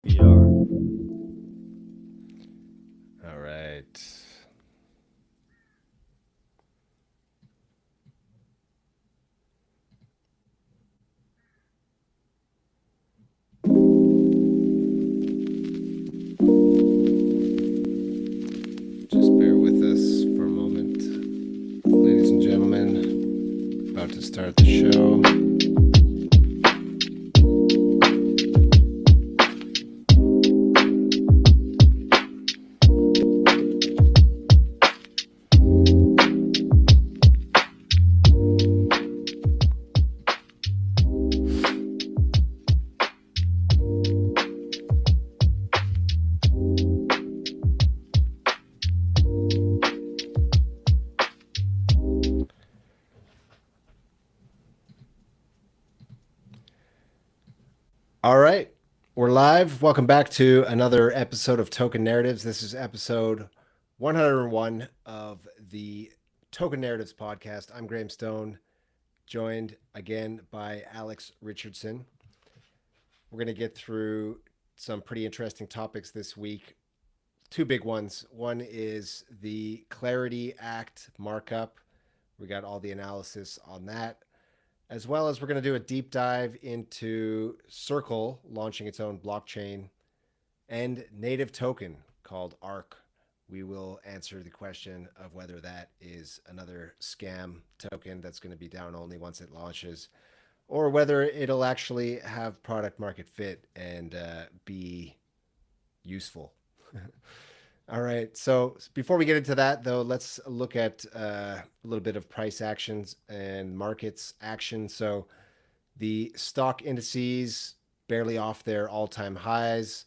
We are. All right. Just bear with us for a moment. Ladies and gentlemen, about to start the show. All right. We're live. Welcome back to another episode of Token Narratives. This is episode 101 of the Token Narratives podcast. I'm Graham Stone, joined again by Alex Richardson. We're going to get through some pretty interesting topics this week. Two big ones. One is the Clarity Act markup. We got all the analysis on that, as well as we're going to do a deep dive into Circle launching its own blockchain and native token called ARC. We will answer the question of whether that is another scam token that's going to be down only once it launches, or whether it'll actually have product market fit and be useful. All right. So before we get into that, though, let's look at a little bit of price actions and markets action. So the stock indices barely off their all-time highs.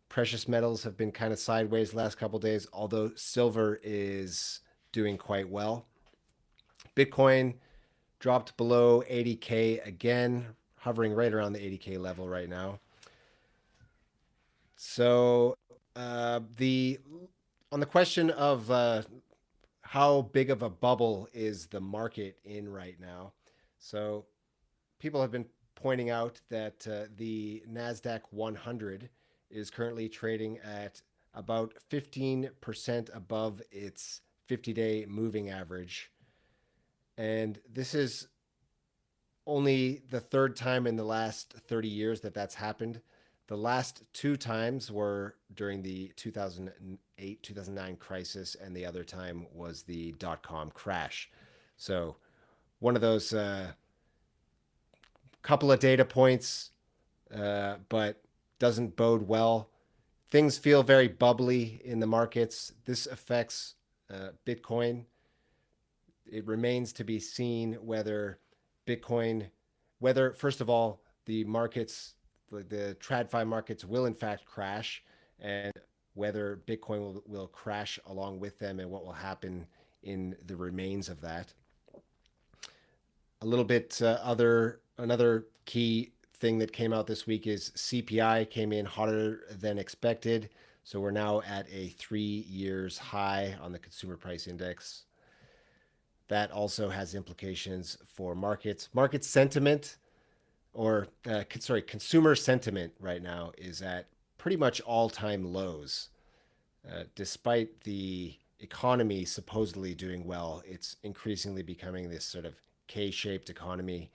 Precious metals have been kind of sideways the last couple of days, although silver is doing quite well. Bitcoin dropped below 80K again, hovering right around the 80K level right now. So the on the question of how big of a bubble is the market in right now, so people have been pointing out that the Nasdaq 100 is currently trading at about 15% above its 50-day moving average, and this is only the third time in the last 30 years that that's happened. The last two times were during the 2008 2009 crisis, and the other time was the dot-com crash. So, one of those couple of data points, but doesn't bode well. Things feel very bubbly in the markets. This affects Bitcoin. It remains to be seen whether Bitcoin, whether, first of all, the markets, the TradFi markets will in fact crash, and whether Bitcoin will crash along with them, and what will happen in the remains of that. A little bit another key thing that came out this week is CPI came in hotter than expected. So we're now at a 3 years high on the consumer price index. That also has implications for markets. Market sentiment, or consumer sentiment right now is at pretty much all-time lows. Despite the economy supposedly doing well, it's increasingly becoming this sort of K-shaped economy,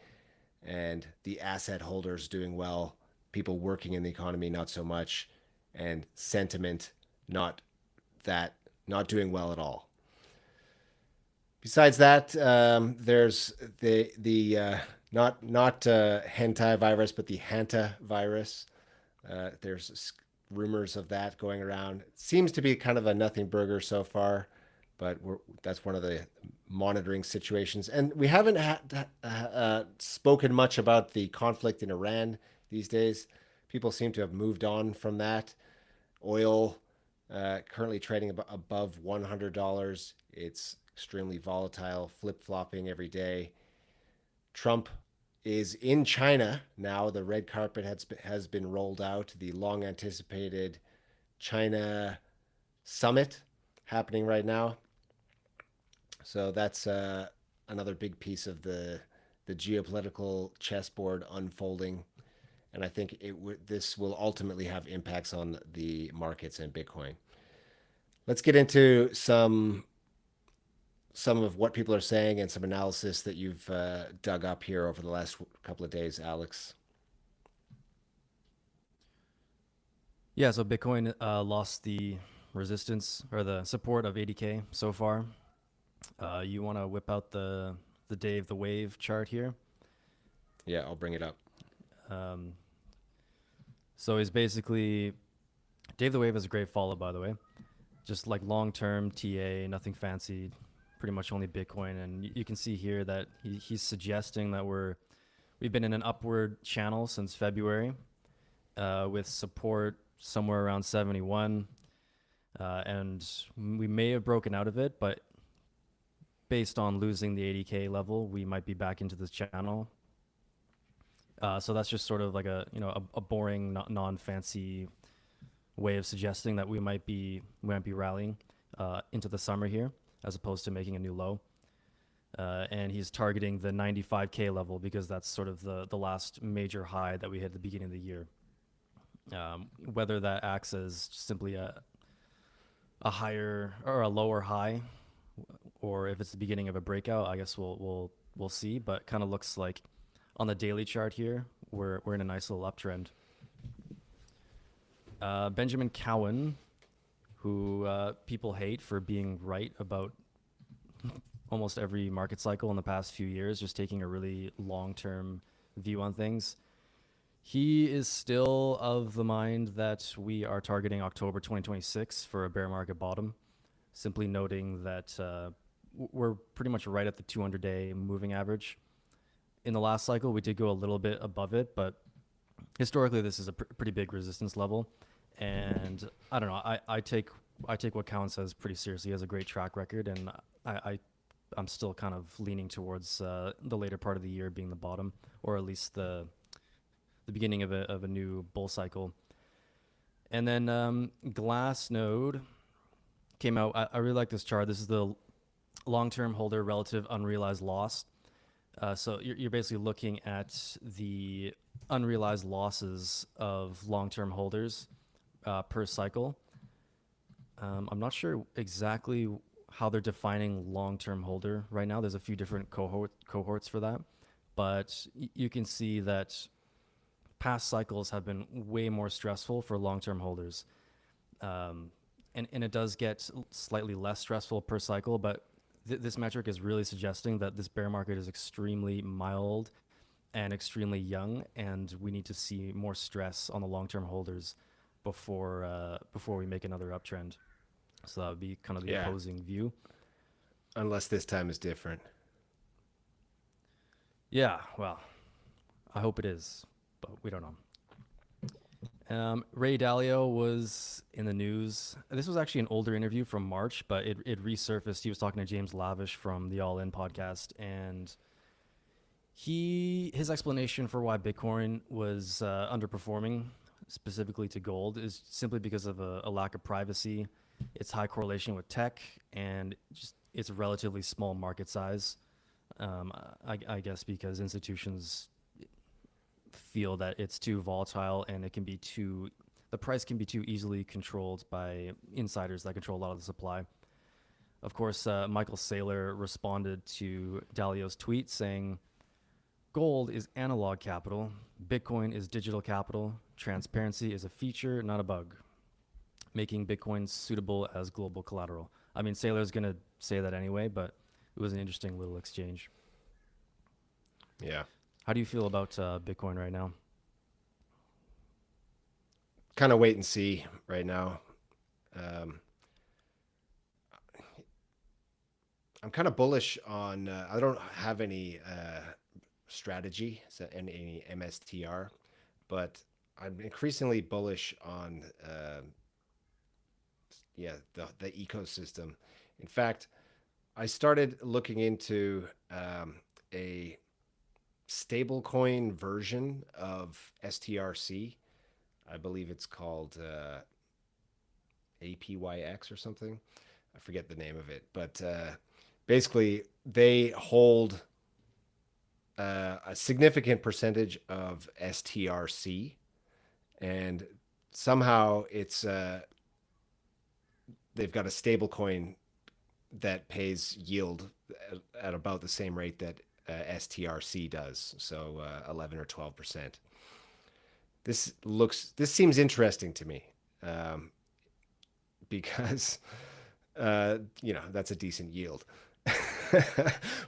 and the asset holders doing well, people working in the economy not so much, and sentiment not doing well at all. Besides that, there's the not hentai virus, but the hanta virus. There's rumors of that going around. It seems to be kind of a nothing burger so far, but that's one of the monitoring situations. And we haven't spoken much about the conflict in Iran these days. People seem to have moved on from that. Oil currently trading above $100. It's extremely volatile, flip-flopping every day. Trump is in China now. The red carpet has been rolled out. The long anticipated China summit happening right now. So that's another big piece of the geopolitical chessboard unfolding. and I think this will ultimately have impacts on the markets and Bitcoin. Let's get into some of what people are saying and some analysis that you've dug up here over the last couple of days, Alex. Yeah, so Bitcoin lost the resistance or the support of 80K so far. You want to whip out the day of the wave chart here. Yeah, I'll bring it up. Um, so he's basically Dave the Wave is a great follow, by the way. Just like long term TA, nothing fancy, pretty much only Bitcoin. And you can see here that he's suggesting that we've been in an upward channel since February, with support somewhere around 71. And we may have broken out of it, but based on losing the 80K level, we might be back into this channel. So that's just sort of like a boring, non-fancy way of suggesting that we might be rallying into the summer here, as opposed to making a new low. And he's targeting the 95K level because that's sort of the last major high that we hit at the beginning of the year. Whether that acts as simply a higher or a lower high, or if it's the beginning of a breakout, I guess we'll see. But kind of looks like on the daily chart here, we're in a nice little uptrend. Benjamin Cowan, who people hate for being right about almost every market cycle in the past few years, just taking a really long-term view on things. He is still of the mind that we are targeting October 2026 for a bear market bottom, simply noting that we're pretty much right at the 200-day moving average. In the last cycle, we did go a little bit above it, but historically, this is a pretty big resistance level. And I don't know, I take what Cowan says pretty seriously. He has a great track record, and I'm still kind of leaning towards the later part of the year being the bottom, or at least the beginning of a new bull cycle. And then Glassnode came out. I really like this chart. This is the long-term holder relative unrealized loss. So you're basically looking at the unrealized losses of long-term holders per cycle. I'm not sure exactly how they're defining long-term holder right now. There's a few different cohorts for that, but you can see that past cycles have been way more stressful for long-term holders. And it does get slightly less stressful per cycle, but this metric is really suggesting that this bear market is extremely mild and extremely young, and we need to see more stress on the long-term holders before we make another uptrend. So that would be kind of the opposing view. Unless this time is different. Yeah, well, I hope it is, but we don't know. Ray Dalio was in the news. This was actually an older interview from March, but it resurfaced. He was talking to James Lavish from the All In podcast, and his explanation for why Bitcoin was underperforming, specifically to gold, is simply because of a lack of privacy. It's high correlation with tech, and just it's relatively small market size. I guess because institutions feel that it's too volatile and the price can be too easily controlled by insiders that control a lot of the supply. Of course, Michael Saylor responded to Dalio's tweet saying, "Gold is analog capital, Bitcoin is digital capital, transparency is a feature, not a bug, making Bitcoin suitable as global collateral." I mean, Saylor's going to say that anyway, but it was an interesting little exchange. Yeah. How do you feel about Bitcoin right now? Kind of wait and see right now. I'm kind of bullish on. I don't have any strategy, so any MSTR, but I'm increasingly bullish on. The ecosystem. In fact, I started looking into a stablecoin version of STRC. I believe it's called APYX or something. I forget the name of it, but basically they hold a significant percentage of STRC, and somehow it's they've got a stable coin that pays yield at about the same rate that STRC does, so 11 or 12%. This seems interesting to me, because that's a decent yield.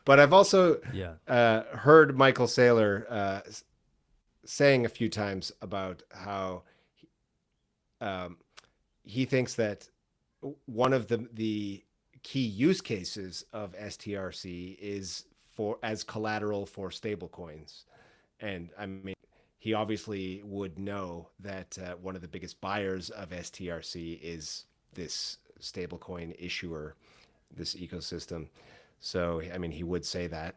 But I've also heard Michael Saylor saying a few times about how he thinks that one of the key use cases of STRC is as collateral for stablecoins. And I mean, he obviously would know that one of the biggest buyers of STRC is this stablecoin issuer, this ecosystem. So, I mean, he would say that.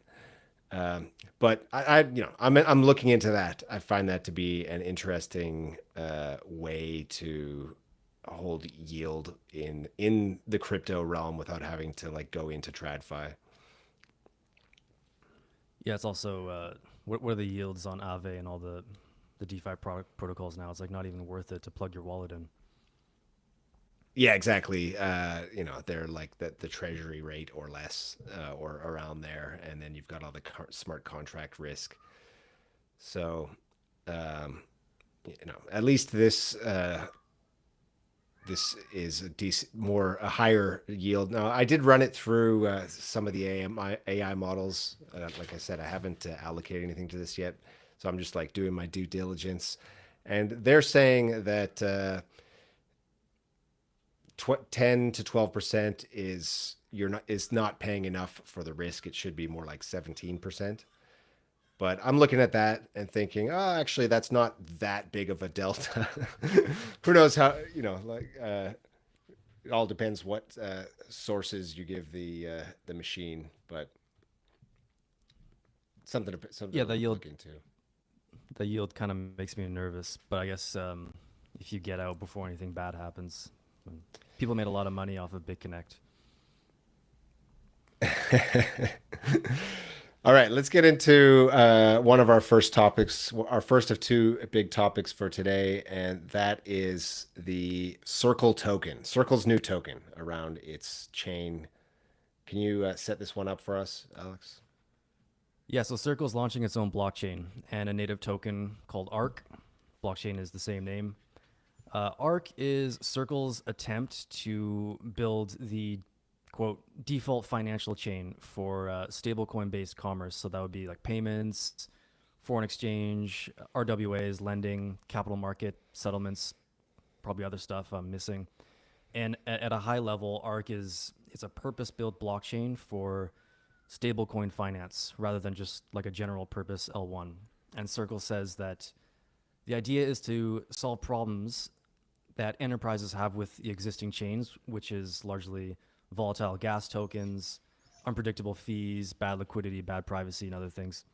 But I'm looking into that. I find that to be an interesting way to hold yield in the crypto realm without having to like go into TradFi. Yeah, it's also what are the yields on Aave and all the DeFi protocols now? It's like not even worth it to plug your wallet in. Yeah, exactly. They're like the treasury rate or less, or around there, and then you've got all the smart contract risk. So, at least this is a higher yield. Now, I did run it through some of the AI models. Like I said, I haven't allocated anything to this yet, so I'm just like doing my due diligence, and they're saying that 10 to 12% is not paying enough for the risk. It should be more like 17%. But I'm looking at that and thinking, oh, actually, that's not that big of a delta. Who knows how, it all depends what sources you give the machine, but something yeah, the yield look into. The yield kind of makes me nervous, but I guess if you get out before anything bad happens, people made a lot of money off of BitConnect. All right, let's get into one of our first topics, our first of two big topics for today, and that is the Circle token, Circle's new token around its chain. Can you set this one up for us, Alex? Yeah, so Circle's launching its own blockchain and a native token called ARC. Blockchain is the same name. ARC is Circle's attempt to build the quote default financial chain for stablecoin based commerce. So that would be like payments, foreign exchange, RWAs, lending, capital market settlements, probably other stuff I'm missing. And at a high level, ARC it's a purpose built blockchain for stablecoin finance rather than just like a general purpose L1. And Circle says that the idea is to solve problems that enterprises have with the existing chains, which is largely volatile gas tokens, unpredictable fees, bad liquidity, bad privacy, and other things.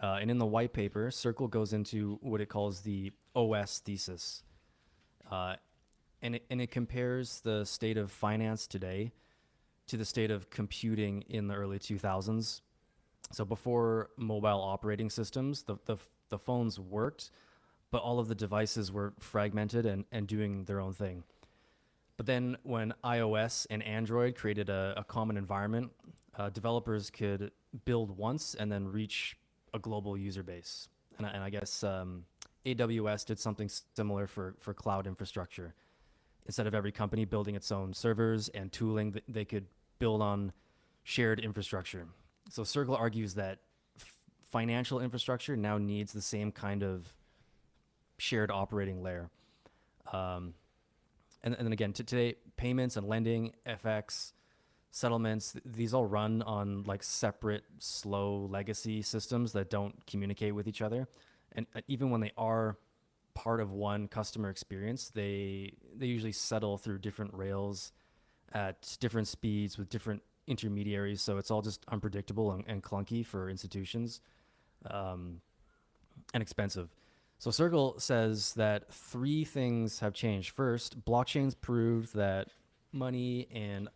And in the white paper, Circle goes into what it calls the OS thesis. And it compares the state of finance today to the state of computing in the early 2000s. So before mobile operating systems, the phones worked, but all of the devices were fragmented and doing their own thing. But then when iOS and Android created a common environment, developers could build once and then reach a global user base. And I guess AWS did something similar for cloud infrastructure. Instead of every company building its own servers and tooling, they could build on shared infrastructure. So Circle argues that financial infrastructure now needs the same kind of shared operating layer. And then again, today, payments and lending, FX, settlements, these all run on like separate, slow legacy systems that don't communicate with each other. And even when they are part of one customer experience, they usually settle through different rails at different speeds with different intermediaries. So it's all just unpredictable and clunky for institutions, and expensive. So Circle says that three things have changed. First, blockchains proved that money and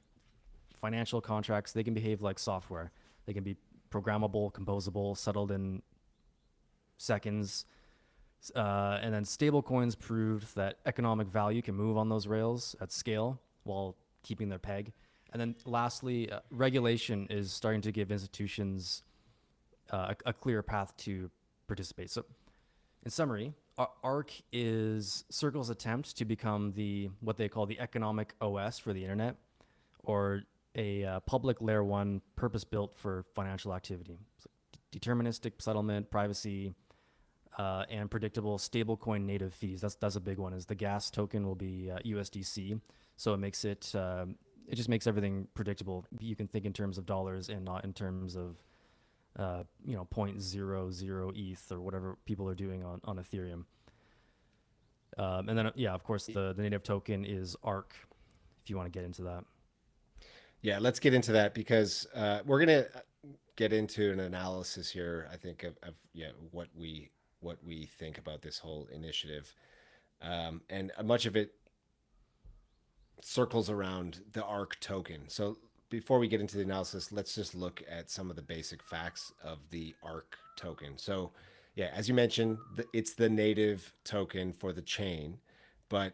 financial contracts, they can behave like software. They can be programmable, composable, settled in seconds. And then stablecoins proved that economic value can move on those rails at scale while keeping their peg. And then lastly, regulation is starting to give institutions a clear path to participate. So, in summary, ARC is Circle's attempt to become what they call the economic OS for the internet, or a public layer one purpose-built for financial activity. So deterministic settlement, privacy, and predictable stablecoin native fees. That's a big one. Is the gas token will be USDC, so it makes it just makes everything predictable. You can think in terms of dollars and not in terms of 0.00 ETH or whatever people are doing on Ethereum. And then of course the native token is ARC. If you want to get into that. Yeah, let's get into that because we're gonna get into an analysis here. I think of what we think about this whole initiative, and much of it circles around the ARC token. So before we get into the analysis, let's just look at some of the basic facts of the ARC token. So yeah, as you mentioned, it's the native token for the chain, but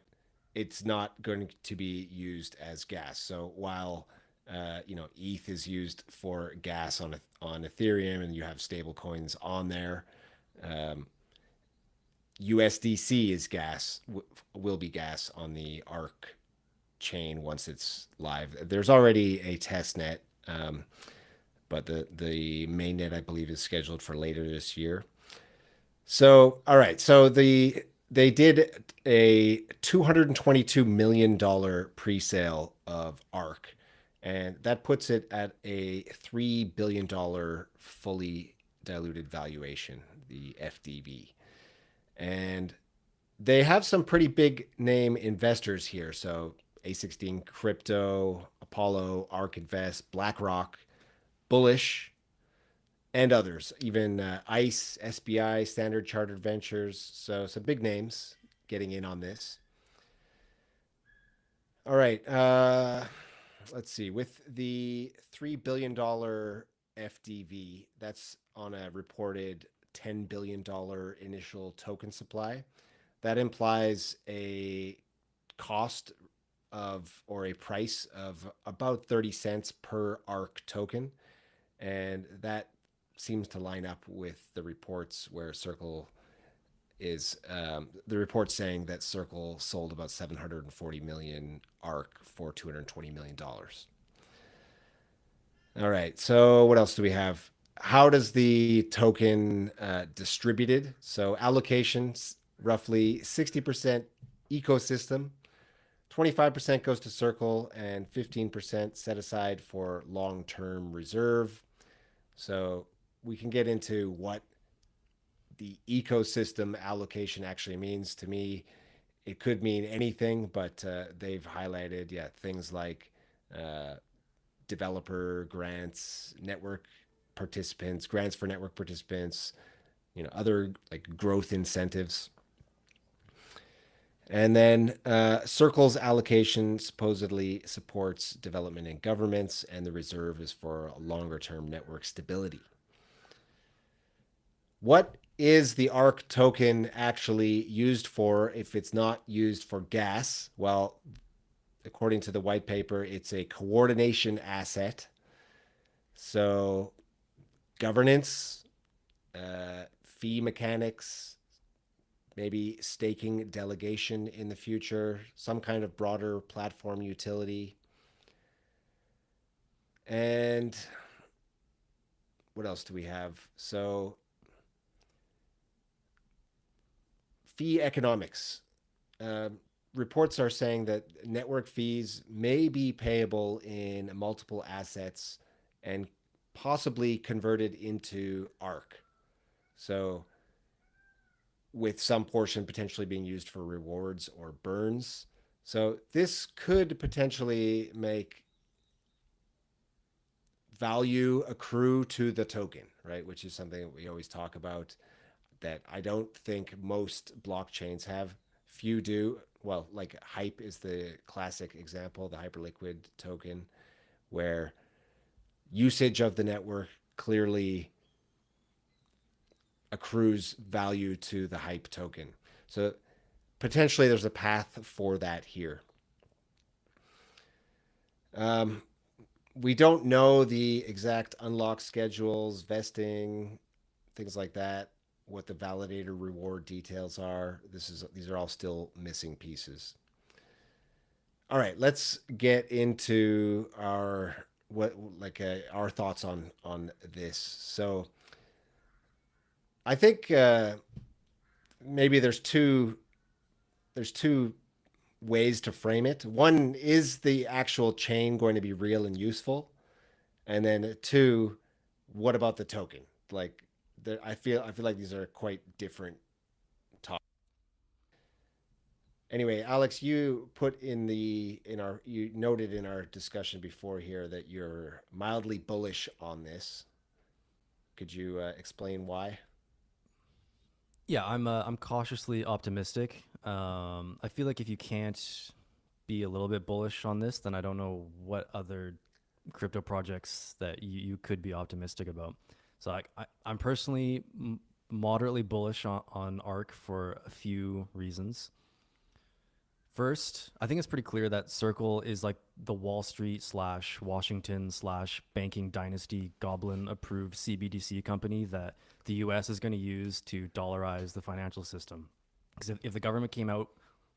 it's not going to be used as gas. So while ETH is used for gas on Ethereum, and you have stable coins on there, USDC is gas, will be gas on the ARC chain once it's live. There's already a test net, but the main net, I believe, is scheduled for later this year. So, all right. So they did a $222 million pre-sale of ARC, and that puts it at a $3 billion fully diluted valuation, the FDV. And they have some pretty big name investors here. So A16 Crypto, Apollo, ARK Invest, BlackRock, Bullish, and others, even ICE, SBI, Standard Chartered Ventures. So some big names getting in on this. All right. Let's see. With the $3 billion FDV, that's on a reported $10 billion initial token supply. That implies a cost of, or a price of, about 30 cents per ARC token. And that seems to line up with the reports where Circle is, the report saying that Circle sold about 740 million ARC for $220 million. All right, so what else do we have? How does the token distributed? So allocations, roughly 60% ecosystem, 25% goes to Circle, and 15% set aside for long-term reserve. So we can get into what the ecosystem allocation actually means. To me, it could mean anything, but they've highlighted, things like developer grants, network participants, grants for network participants, other like growth incentives. And then Circle's allocation supposedly supports development in governments, and the reserve is for longer-term network stability. What is the ARC token actually used for if it's not used for gas? Well, according to the white paper, it's a coordination asset. So governance, fee mechanics, maybe staking delegation in the future, some kind of broader platform utility. And what else do we have? So fee economics. Reports are saying that network fees may be payable in multiple assets and possibly converted into ARC. So with some portion potentially being used for rewards or burns. So this could potentially make value accrue to the token, right? Which is something that we always talk about that I don't think most blockchains have. Few do. Well, like Hype is the classic example, the Hyperliquid token, where usage of the network clearly accrues value to the hype token. So potentially there's a path for that here. We don't know the exact unlock schedules, vesting, things like that, what the validator reward details are. These are all still missing pieces. All right, let's get into our our thoughts on this. So I think maybe there's two ways to frame it. One, is the actual chain going to be real and useful? And then two, what about the token? Like, I feel like these are quite different topics. Anyway, Alex, you you noted in our discussion before here that you're mildly bullish on this. Could you explain why? Yeah, I'm cautiously optimistic. I feel like if you can't be a little bit bullish on this, then I don't know what other crypto projects that you could be optimistic about. So I'm personally moderately bullish on ARK for a few reasons. First, I think it's pretty clear that Circle is like the Wall Street / Washington / banking dynasty goblin approved CBDC company that the US is going to use to dollarize the financial system. Because if the government came out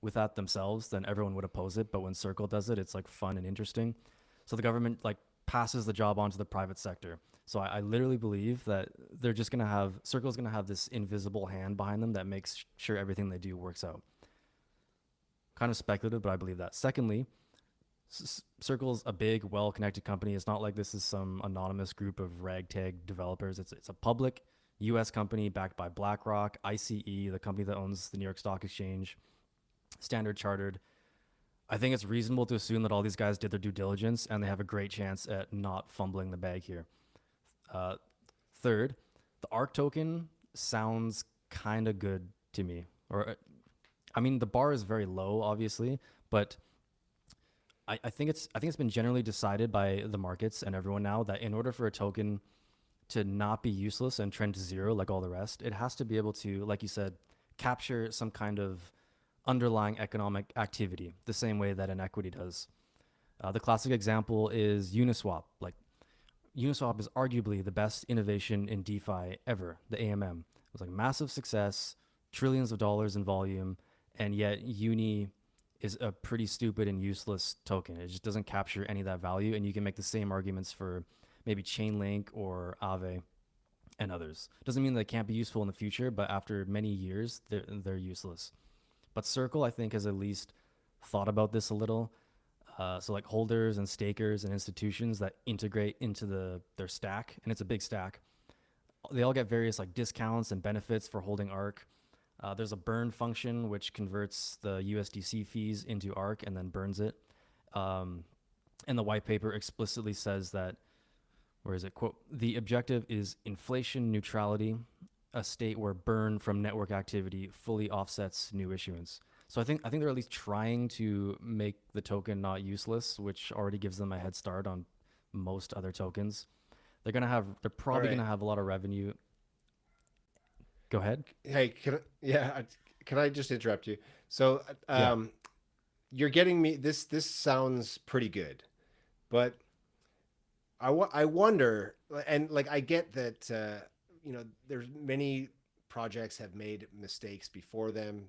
with that themselves, then everyone would oppose it. But when Circle does it, it's like fun and interesting. So the government like passes the job on to the private sector. So I literally believe that they're just going to have Circle's going to have this invisible hand behind them that makes sure everything they do works out. Kind of speculative, but I believe that. Secondly, Circle's a big, well-connected company. It's not like this is some anonymous group of ragtag developers. It's a public U.S. company backed by BlackRock, ICE, the company that owns the New York Stock Exchange, Standard Chartered. I think it's reasonable to assume that all these guys did their due diligence and they have a great chance at not fumbling the bag here. Third, the ARK token sounds kind of good to me. I mean, the bar is very low, obviously, but I think it's been generally decided by the markets and everyone now that in order for a token to not be useless and trend to zero like all the rest, it has to be able to, like you said, capture some kind of underlying economic activity, the same way that an equity does. The classic example is Uniswap. Like, Uniswap is arguably the best innovation in DeFi ever, the AMM. It was like a massive success, trillions of dollars in volume, and yet Uni is a pretty stupid and useless token. It just doesn't capture any of that value, and you can make the same arguments for maybe Chainlink or Aave and others. Doesn't mean they can't be useful in the future, but after many years, they're useless. But Circle, I think, has at least thought about this a little. So like holders and stakers and institutions that integrate into their stack, and it's a big stack. They all get various like discounts and benefits for holding ARK. There's a burn function which converts the USDC fees into ARK and then burns it. And the white paper explicitly says that, where is it? Quote, the objective is inflation neutrality, a state where burn from network activity fully offsets new issuance. So I think they're at least trying to make the token not useless, which already gives them a head start on most other tokens. They're probably gonna have a lot of revenue. Go ahead. Hey, can I just interrupt you? So, Yeah. you're getting me this. This sounds pretty good, but I wonder, and like I get that there's many projects have made mistakes before them.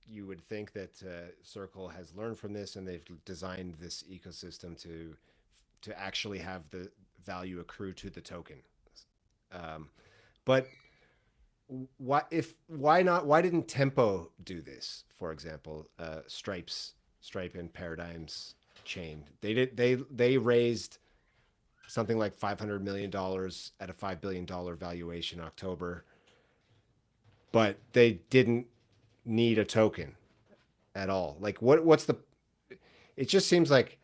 You would think that Circle has learned from this and they've designed this ecosystem to actually have the value accrue to the token. But why didn't Tempo do this, for example? Stripe and Paradigm's chain. They raised something like $500 million at a $5 billion valuation in October, but they didn't need a token at all. Like it just seems like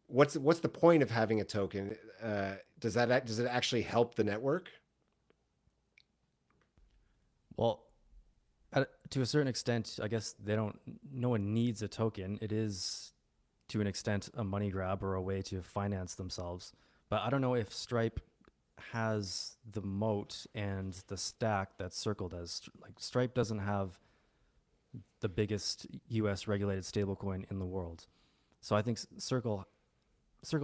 what's the point of having a token? Does it actually help the network? Well, to a certain extent, I guess no one needs a token. It is to an extent a money grab or a way to finance themselves. But I don't know if Stripe has the moat and the stack that Circle does. Like Stripe doesn't have the biggest US regulated stablecoin in the world. So I think Circle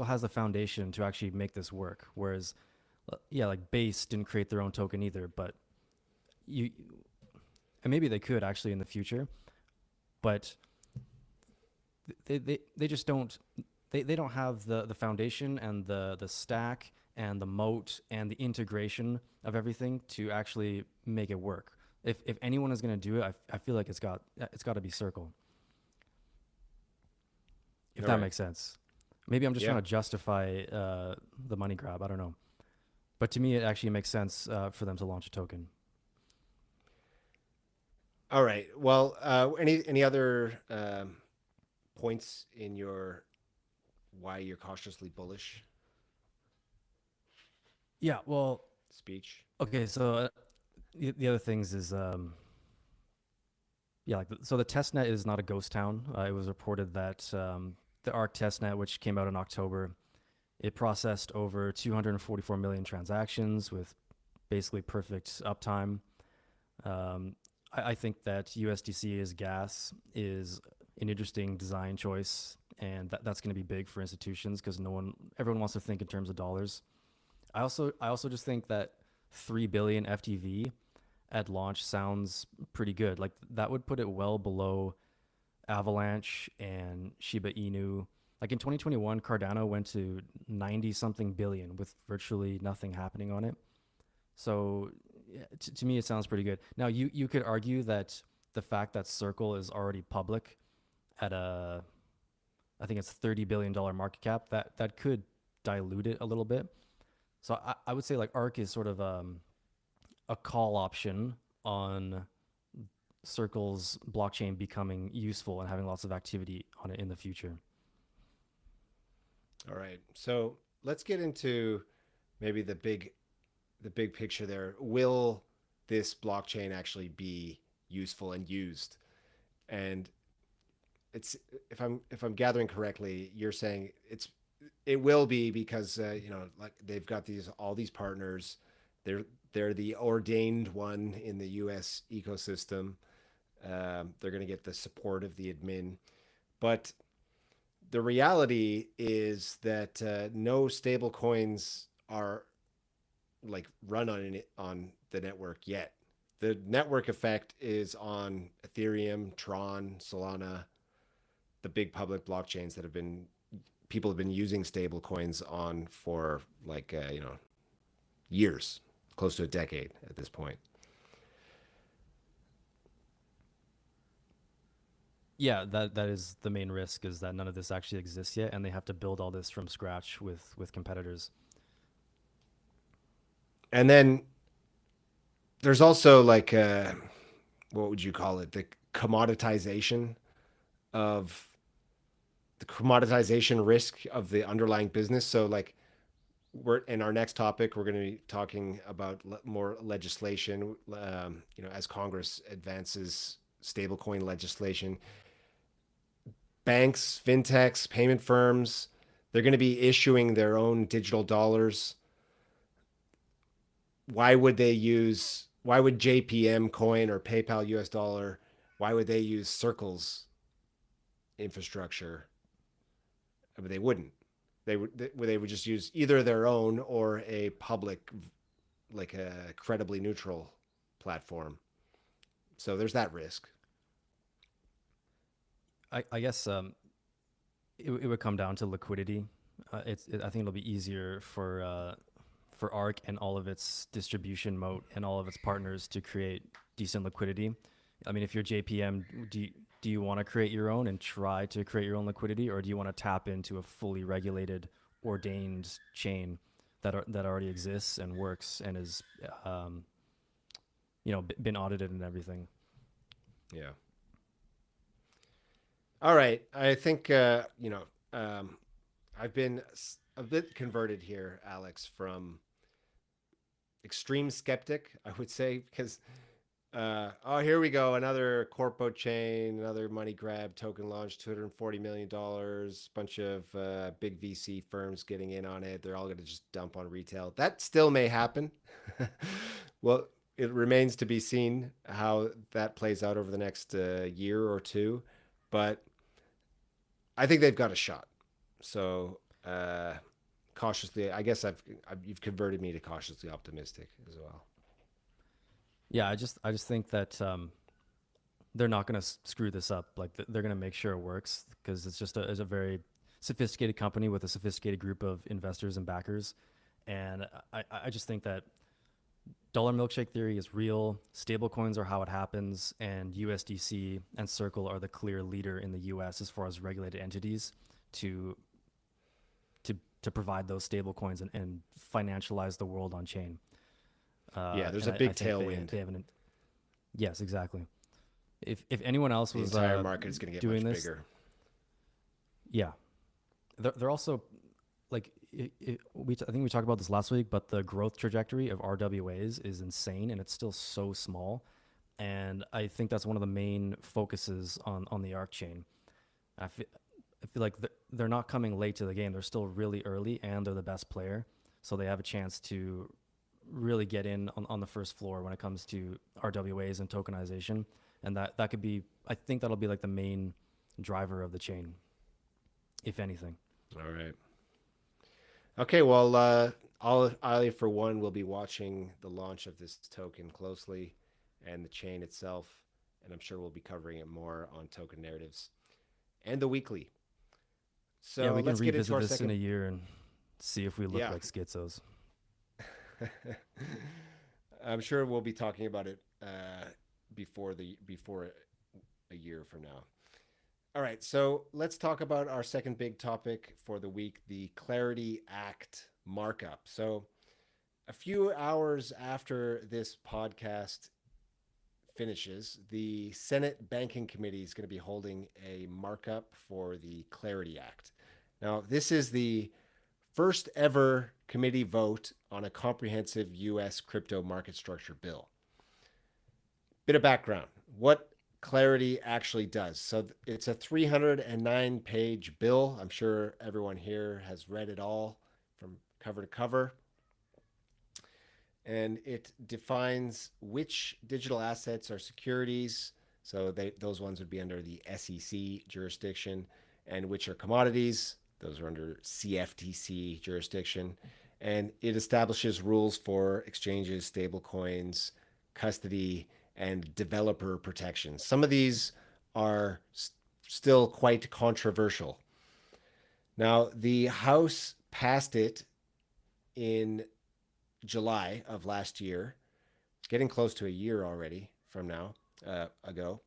has the foundation to actually make this work. Whereas, yeah, like Base didn't create their own token either, but you and maybe they could actually in the future, but they just don't they don't have the foundation and the stack and the moat and the integration of everything to actually make it work. If anyone is going to do it, I feel like it's got to be Circle. If All that right. makes sense. Maybe I'm just Yeah. trying to justify the money grab. I don't know, but to me, it actually makes sense for them to launch a token. All right. Well, any other points in your why you're cautiously bullish Yeah. Well. speech? Okay. So the other things is yeah, like so the testnet is not a ghost town. It was reported that the ARC testnet, which came out in October, it processed over 244 million transactions with basically perfect uptime. I think that USDC as gas is an interesting design choice, and that's going to be big for institutions because everyone wants to think in terms of dollars. I also just think that 3 billion FTV at launch sounds pretty good. Like that would put it well below Avalanche and Shiba Inu. Like in 2021, Cardano went to 90 something billion with virtually nothing happening on it. So yeah, to me, it sounds pretty good. Now, you could argue that the fact that Circle is already public at I think it's $30 billion market cap, that could dilute it a little bit. So I would say like ARC is sort of a call option on Circle's blockchain becoming useful and having lots of activity on it in the future. All right. So let's get into maybe the big picture there. Will this blockchain actually be useful and used? And it's if I'm gathering correctly, you're saying it will be because like they've got all these partners. They're they're the ordained one in the U.S. ecosystem. They're going to get the support of the admin, but the reality is that no stable coins are like run on the network yet. The network effect is on Ethereum, Tron, Solana, the big public blockchains that people have been using stable coins on for like years, close to a decade at this point. Yeah, that is the main risk is that none of this actually exists yet, and they have to build all this from scratch with competitors. And then there's also like what would you call it? Commoditization of the commoditization risk of the underlying business. So like we're in our next topic, we're going to be talking about more legislation. As Congress advances stablecoin legislation, banks, fintechs, payment firms, they're going to be issuing their own digital dollars. Why would JPM coin or PayPal US dollar, why would they use Circle's infrastructure? I mean, they wouldn't. They would just use either their own or a public, like a credibly neutral platform. So there's that risk. I guess it would come down to liquidity. I think it'll be easier for ARC and all of its distribution moat and all of its partners to create decent liquidity. I mean, if you're JPM, do you want to create your own and try to create your own liquidity, or do you want to tap into a fully regulated, ordained chain that already exists and works and is, been audited and everything? Yeah. All right. I think I've been a bit converted here, Alex, from extreme skeptic, I would say, because Oh, here we go. Another corpo chain, another money grab token launch, $240 million. Bunch of big VC firms getting in on it. They're all going to just dump on retail. That still may happen. Well, it remains to be seen how that plays out over the next year or two. But I think they've got a shot. So cautiously, I guess you've converted me to cautiously optimistic as well. Yeah, I just think that they're not going to screw this up. Like they're going to make sure it works because it's a very sophisticated company with a sophisticated group of investors and backers. And I just think that dollar milkshake theory is real. Stablecoins are how it happens, and USDC and Circle are the clear leader in the U.S. as far as regulated entities to to provide those stablecoins and financialize the world on chain. Yeah, there's a I big think tailwind. they have an yes, exactly. If anyone else The was entire market is going to get doing much this, bigger. yeah, they're also like I think we talked about this last week, but the growth trajectory of RWAs is insane, and it's still so small. And I think that's one of the main focuses on the Arc chain. I feel like they're not coming late to the game. They're still really early, and they're the best player, so they have a chance to really get in on the first floor when it comes to RWAs and tokenization. And that could be, I think that'll be like the main driver of the chain, if anything. All right. Okay, well, I for one will be watching the launch of this token closely and the chain itself, and I'm sure we'll be covering it more on Token Narratives and the weekly. Yeah, So we can let's get into revisit our this in second. a year and see if we look Yeah, like schizos. I'm sure we'll be talking about it before a year from now. All right, so let's talk about our second big topic for the week, the Clarity Act markup. So, a few hours after this podcast finishes, the Senate Banking Committee is going to be holding a markup for the Clarity Act. Now, this is the first ever committee vote on a comprehensive U.S. crypto market structure bill. Bit of background. What Clarity actually does. So it's a 309-page bill. I'm sure everyone here has read it all from cover to cover. And it defines which digital assets are securities. So those ones would be under the SEC jurisdiction, and which are commodities. Those are under CFTC jurisdiction. And it establishes rules for exchanges, stablecoins, custody, and developer protection. Some of these are still quite controversial. Now, the House passed it in July of last year, getting close to a year already from now ago.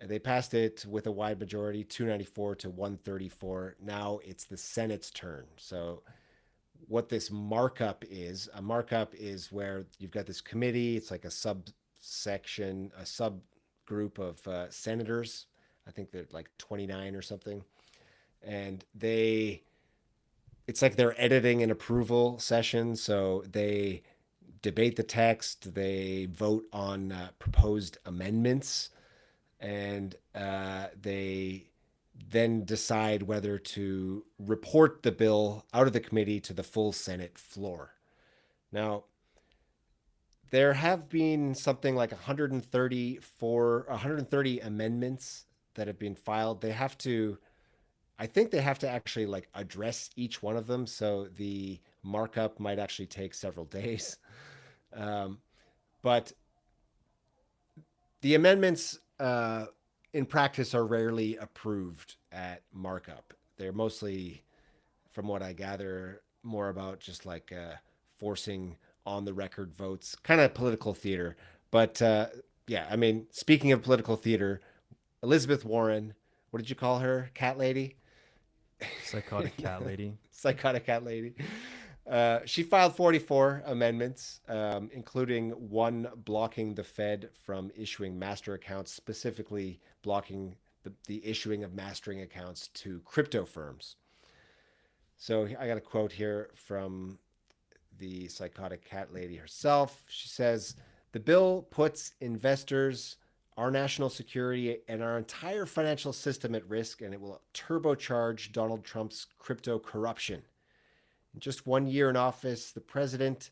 They passed it with a wide majority, 294 to 134. Now it's the Senate's turn. So what this markup is, a markup is where you've got this committee. It's like a subsection, a subgroup of senators. I think they're like 29 or something. And it's like their editing and approval session. So they debate the text, they vote on proposed amendments, and they then decide whether to report the bill out of the committee to the full Senate floor. Now, there have been something like 130 amendments that have been filed. I think they have to actually like address each one of them. So the markup might actually take several days. But the amendments in practice are rarely approved at markup. They're mostly, from what I gather, more about just like forcing on the record votes, kind of political theater. But yeah, I mean, speaking of political theater, Elizabeth Warren, what did you call her? Cat lady? Psychotic cat lady. Psychotic cat lady. She filed 44 amendments, including one blocking the Fed from issuing master accounts, specifically blocking the issuing of mastering accounts to crypto firms. So I got a quote here from the psychotic cat lady herself. She says, The bill puts investors, our national security, and our entire financial system at risk, and it will turbocharge Donald Trump's crypto corruption. In just 1 year in office, the president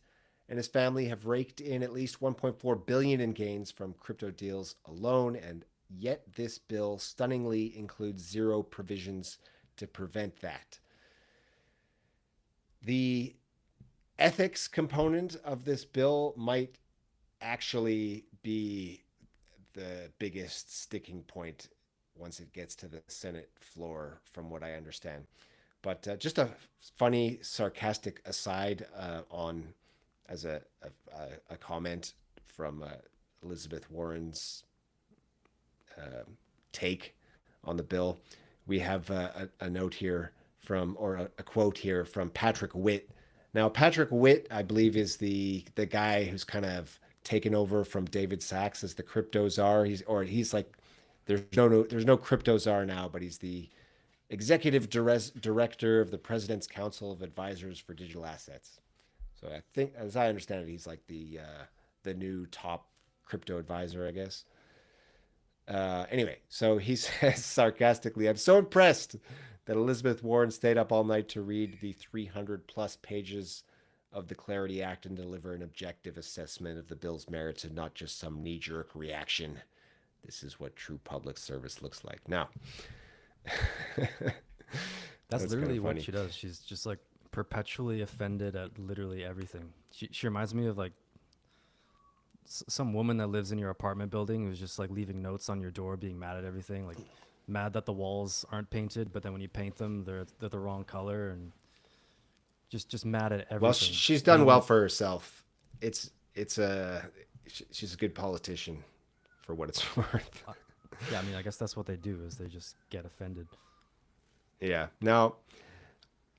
and his family have raked in at least 1.4 billion in gains from crypto deals alone, and yet this bill stunningly includes zero provisions to prevent that. The ethics component of this bill might actually be the biggest sticking point once it gets to the Senate floor, from what I understand. But just a funny, sarcastic aside on as a comment from Elizabeth Warren's take on the bill. We have a note here from, or a quote here from Patrick Witt. Now, Patrick Witt, I believe, is the guy who's kind of taken over from David Sachs as the crypto czar. He's like, there's no crypto czar now, but he's the executive director of the President's Council of Advisors for Digital Assets. So I think, as I understand it, he's like the new top crypto advisor, I guess. Anyway, so he says sarcastically, "I'm so impressed that Elizabeth Warren stayed up all night to read the 300 plus pages of the Clarity Act and deliver an objective assessment of the bill's merits and not just some knee-jerk reaction. This is what true public service looks like." Now, that's literally what she does. She's just like perpetually offended at literally everything. She reminds me of like some woman that lives in your apartment building who's just like leaving notes on your door, being mad at everything, like mad that the walls aren't painted, but then when you paint them, they're the wrong color, and just mad at everything. Well, she's done well for herself. She's a good politician, for what it's worth. Yeah, I mean, I guess that's what they do, is they just get offended. Yeah. Now,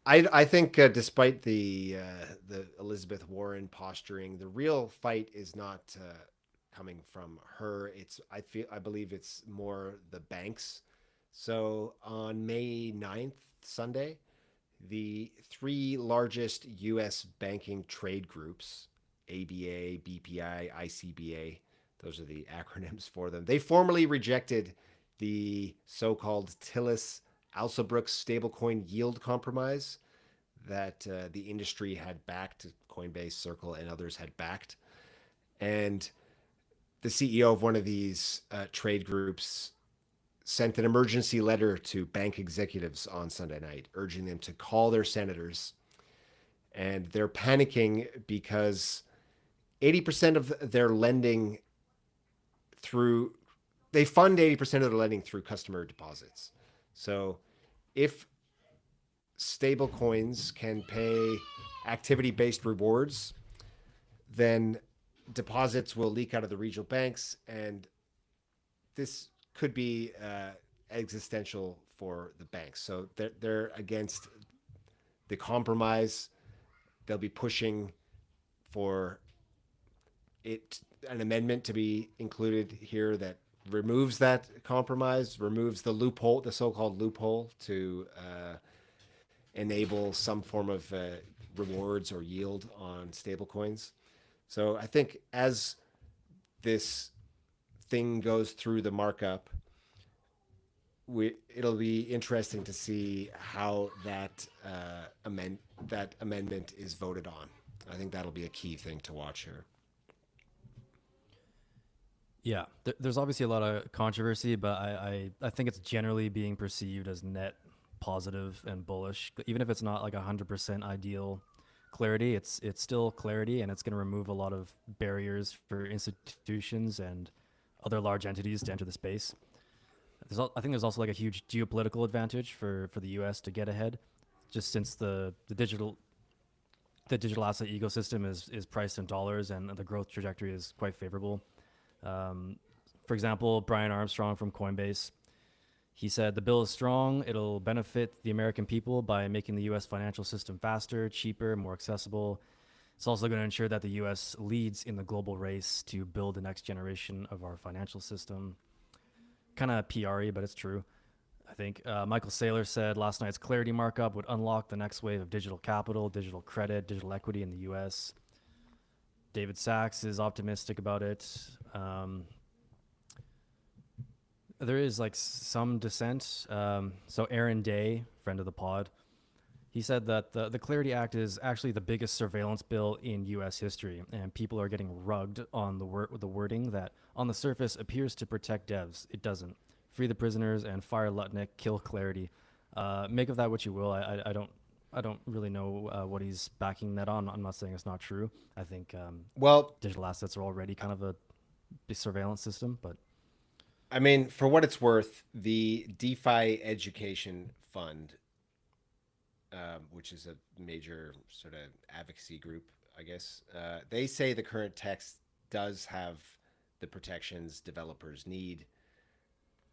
I think despite the Elizabeth Warren posturing, the real fight is not coming from her. I believe it's more the banks. So on May 9th, Sunday, the three largest U.S. banking trade groups, ABA, BPI, ICBA, those are the acronyms for them, they formally rejected the so-called Tillis-Alsobrooks stablecoin yield compromise that the industry had backed, Coinbase, Circle, and others had backed. And the CEO of one of these trade groups sent an emergency letter to bank executives on Sunday night, urging them to call their senators. And they're panicking because 80% of their lending they fund 80% of their lending through customer deposits. So if stable coins can pay activity-based rewards, then deposits will leak out of the regional banks, and this could be existential for the banks. So they're against the compromise. They'll be pushing for an amendment to be included here that removes that compromise, removes the loophole, the so-called loophole, to enable some form of rewards or yield on stablecoins. So I think as this thing goes through the markup, it'll be interesting to see how that amendment is voted on. I think that'll be a key thing to watch here. Yeah, there's obviously a lot of controversy, but I think it's generally being perceived as net positive and bullish. Even if it's not like 100% ideal clarity, it's still clarity, and it's going to remove a lot of barriers for institutions and other large entities to enter the space. I think there's also like a huge geopolitical advantage for the U.S. to get ahead, just since the digital asset ecosystem is priced in dollars, and the growth trajectory is quite favorable. For example, Brian Armstrong from Coinbase, he said, "The bill is strong. It'll benefit the American people by making the U.S. financial system faster, cheaper, more accessible. It's also going to ensure that the U.S. leads in the global race to build the next generation of our financial system." Kind of PR-y, but it's true, I think. Michael Saylor said last night's Clarity markup would unlock the next wave of digital capital, digital credit, digital equity in the U.S. David Sachs is optimistic about it. There is like some dissent. So Aaron Day, friend of the pod, he said that the Clarity Act is actually the biggest surveillance bill in U.S. history, and people are getting rugged on the wording that on the surface appears to protect devs. It doesn't. Free the prisoners and fire Lutnick. Kill Clarity. Make of that what you will. I don't really know what he's backing that on. I'm not saying it's not true. I think Well, digital assets are already kind of a surveillance system, but I mean, for what it's worth, the DeFi Education Fund, which is a major sort of advocacy group, I guess, they say the current text does have the protections developers need,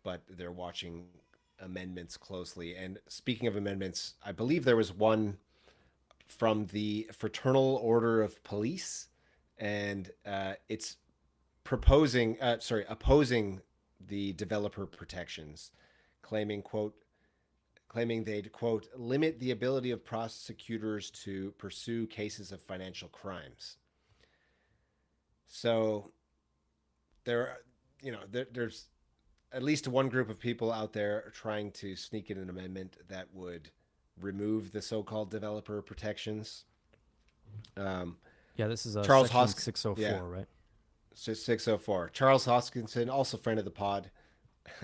but they're watching amendments closely. And speaking of amendments, I believe there was one from the Fraternal Order of Police, and it's opposing the developer protections, claiming they'd, quote, limit the ability of prosecutors to pursue cases of financial crimes. So there's at least one group of people out there trying to sneak in an amendment that would remove the so-called developer protections. yeah, this is Charles section Hosk, 604, yeah, right? 604. Charles Hoskinson, also friend of the pod,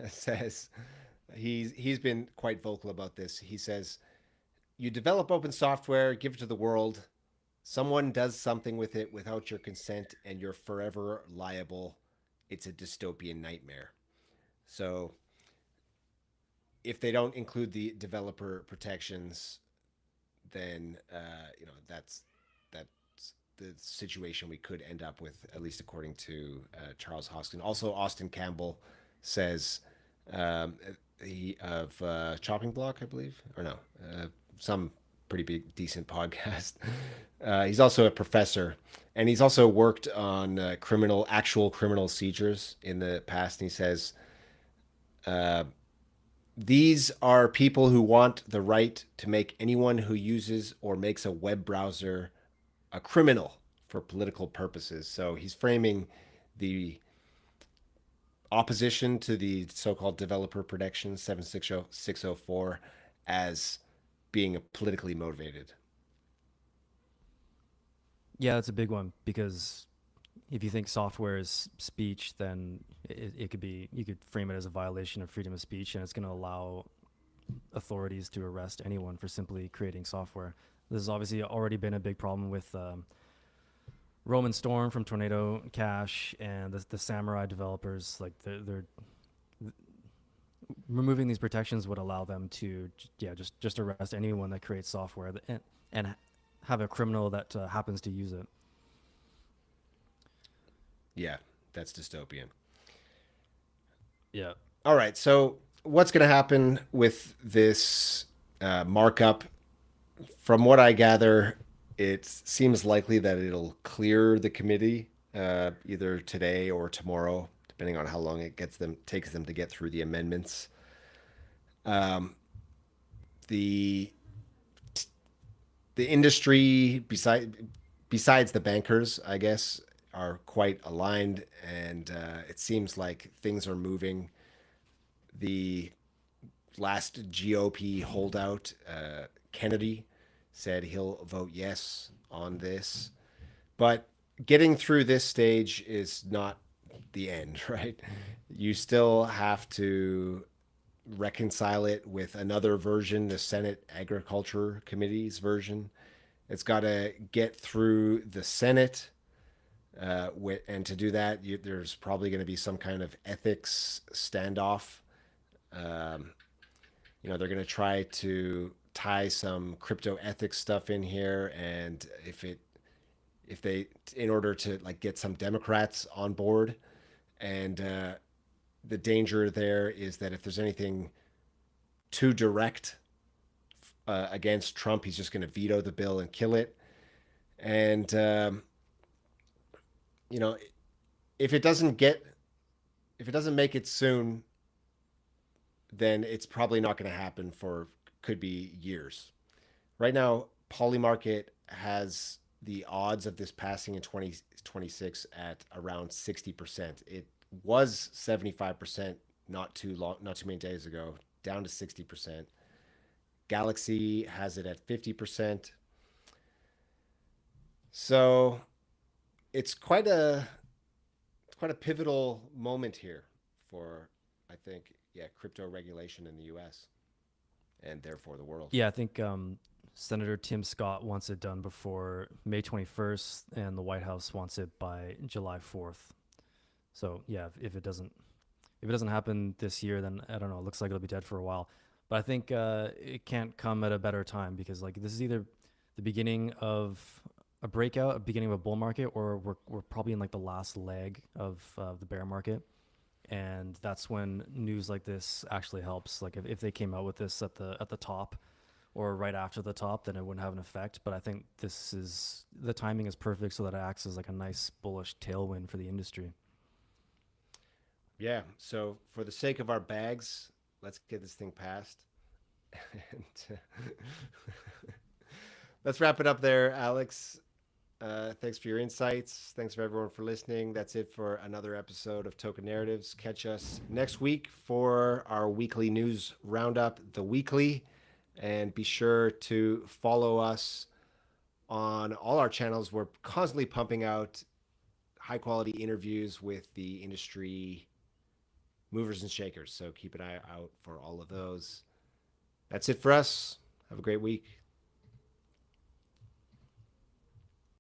says he's been quite vocal about this. He says, "You develop open software, give it to the world. Someone does something with it without your consent, and you're forever liable. It's a dystopian nightmare." So, if they don't include the developer protections, then that's the situation we could end up with, at least according to Charles Hoskin. Also, Austin Campbell says he of Chopping Block, I believe, or no, some pretty big, decent podcast. He's also a professor, and he's also worked on actual criminal seizures in the past. And he says these are people who want the right to make anyone who uses or makes a web browser a criminal for political purposes. So he's framing the opposition to the so-called developer protection 760-604 as being politically motivated. Yeah, that's a big one, because if you think software is speech, then it could be, you could frame it as a violation of freedom of speech, and it's going to allow authorities to arrest anyone for simply creating software. This has obviously already been a big problem with Roman Storm from Tornado Cash and the Samurai developers. Like they're removing these protections would allow them to just arrest anyone that creates software and have a criminal that happens to use it. Yeah, that's dystopian. Yeah. All right, so what's going to happen with this markup? From what I gather, it seems likely that it'll clear the committee either today or tomorrow, depending on how long takes them to get through the amendments. The industry, besides the bankers, I guess, are quite aligned, and it seems like things are moving. The last GOP holdout, Kennedy, said he'll vote yes on this. But getting through this stage is not the end, right? You still have to reconcile it with another version, the Senate Agriculture Committee's version. It's got to get through the Senate. And to do that, there's probably going to be some kind of ethics standoff. They're going to try to tie some crypto ethics stuff in here, and if they, in order to like get some Democrats on board, and the danger there is that if there's anything too direct against Trump, he's just going to veto the bill and kill it. And if it doesn't make it soon, then it's probably not going to happen for, could be years. Right now, Polymarket has the odds of this passing in 2026 at around 60%. It was 75% not too many days ago, down to 60%. Galaxy has it at 50%. So it's quite a pivotal moment here for, I think, crypto regulation in the US and therefore the world. Yeah, I think Senator Tim Scott wants it done before May 21st, and the White House wants it by July 4th. So yeah, if it doesn't happen this year, then I don't know. It looks like it'll be dead for a while. But I think it can't come at a better time, because like this is either the beginning of a breakout, a beginning of a bull market, or we're probably in like the last leg of the bear market. And that's when news like this actually helps. Like if they came out with this at the top or right after the top, then it wouldn't have an effect. But I think the timing is perfect, so that it acts as like a nice bullish tailwind for the industry. Yeah. So for the sake of our bags, let's get this thing passed. And let's wrap it up there, Alex. Thanks for your insights. Thanks for everyone for listening. That's it for another episode of Token Narratives. Catch us next week for our weekly news roundup, The Weekly. And be sure to follow us on all our channels. We're constantly pumping out high quality interviews with the industry movers and shakers. So keep an eye out for all of those. That's it for us. Have a great week.